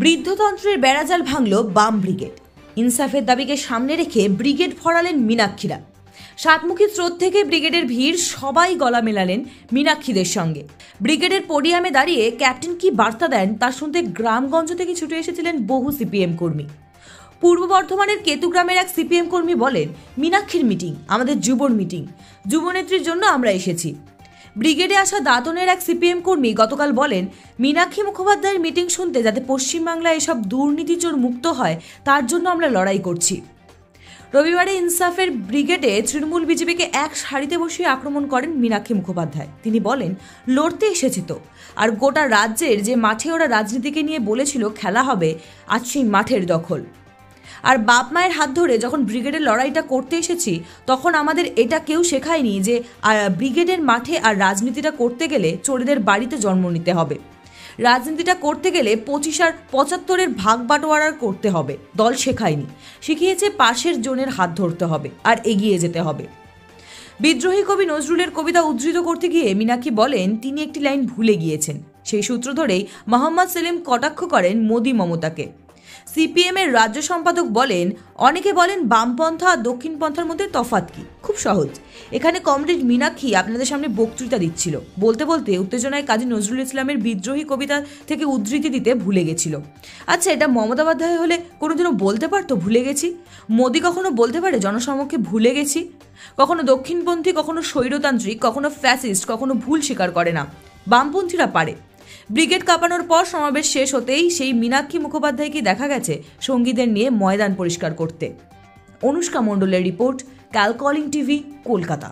বৃদ্ধতন্ত্রের বেড়াজাল ভাঙল বাম ব্রিগেড। ইনসাফের দাবিকে সামনে রেখে ব্রিগেড ফরালেন মীনাক্ষীরা। সাতমুখী স্রোত থেকে ব্রিগেডের ভিড়, সবাই গলা মেলালেন মীনাক্ষীদের সঙ্গে। ব্রিগেডের পোডিয়ামে দাঁড়িয়ে ক্যাপ্টেন কি বার্তা দেন তা শুনতে গ্রামগঞ্জ থেকে ছুটে এসেছিলেন বহু সিপিএম কর্মী। পূর্ব বর্ধমানের কেতুগ্রামের এক সিপিএম কর্মী বলেন, মীনাক্ষীর মিটিং আমাদের যুবর মিটিং, যুবনেত্রীর জন্য আমরা এসেছি। ব্রিগেডে আসা দাঁতনের এক সিপিএম কর্মী গতকাল বলেন, মীনাক্ষী মুখোপাধ্যায়ের মিটিং শুনতে যাতে পশ্চিমবাংলায় এসব দুর্নীতিচোর মুক্ত হয় তার জন্য আমরা লড়াই করছি। রবিবারে ইনসাফের ব্রিগেডে তৃণমূল বিজেপিকে এক সারিতে বসিয়ে আক্রমণ করেন মীনাক্ষী মুখোপাধ্যায়। তিনি বলেন, লড়তে এসেছি তো, আর গোটা রাজ্যের যে মাঠে ওরা রাজনীতিকে নিয়ে বলেছিল খেলা হবে, আজ সেই মাঠের দখল। আর বাপ মায়ের হাত ধরে যখন ব্রিগেডের লড়াইটা করতে এসেছি, তখন আমাদের এটা কেউ শেখায়নি যে ব্রিগেডের মাঠে আর রাজনীতিটা করতে গেলে চোরেদের বাড়িতে জন্ম নিতে হবে। রাজনীতিটা করতে গেলে 25 আর 75-এর ভাগ বাটোয়ারা করতে হবে। দল শেখায়নি, শিখিয়েছে পাশের জনের হাত ধরতে হবে আর এগিয়ে যেতে হবে। বিদ্রোহী কবি নজরুলের কবিতা উদ্ধৃত করতে গিয়ে মীনাক্ষী বলেন, তিনি একটি লাইন ভুলে গিয়েছেন। সেই সূত্র ধরেই মোহাম্মদ সেলিম কটাক্ষ করেন মোদি মমতাকে। সিপিএম এর রাজ্য সম্পাদক বলেন, অনেকে বলেন বামপন্থা আর দক্ষিণপন্থার মধ্যে তফাৎ কি? খুব সহজ। এখানে কমরেড মীনাক্ষী আপনাদের সামনে বক্তৃতা দিচ্ছিল, বলতে বলতে উত্তেজনায় কাজী নজরুল ইসলামের বিদ্রোহী কবিতা থেকে উদ্ধৃতি দিতে ভুলে গেছিল। আচ্ছা, এটা মমতা বন্দ্যোপাধ্যায় হলে কোনোদিনও বলতে পারতো ভুলে গেছি? মোদি কখনো বলতে পারে জনসমক্ষে ভুলে গেছি? কখনো দক্ষিণপন্থী, কখনো স্বৈরতান্ত্রিক, কখনো ফ্যাসিস্ট, কখনো ভুল স্বীকার করে না। বামপন্থীরা পারে। ব্রিগেড কাঁপানোর পর সমাবেশ শেষ হতেই সেই মীনাক্ষী মুখোপাধ্যায়কে দেখা গেছে সঙ্গীদের নিয়ে ময়দান পরিষ্কার করতে। অনুষ্কা মণ্ডলের রিপোর্ট, ক্যালকলিং টিভি, কলকাতা।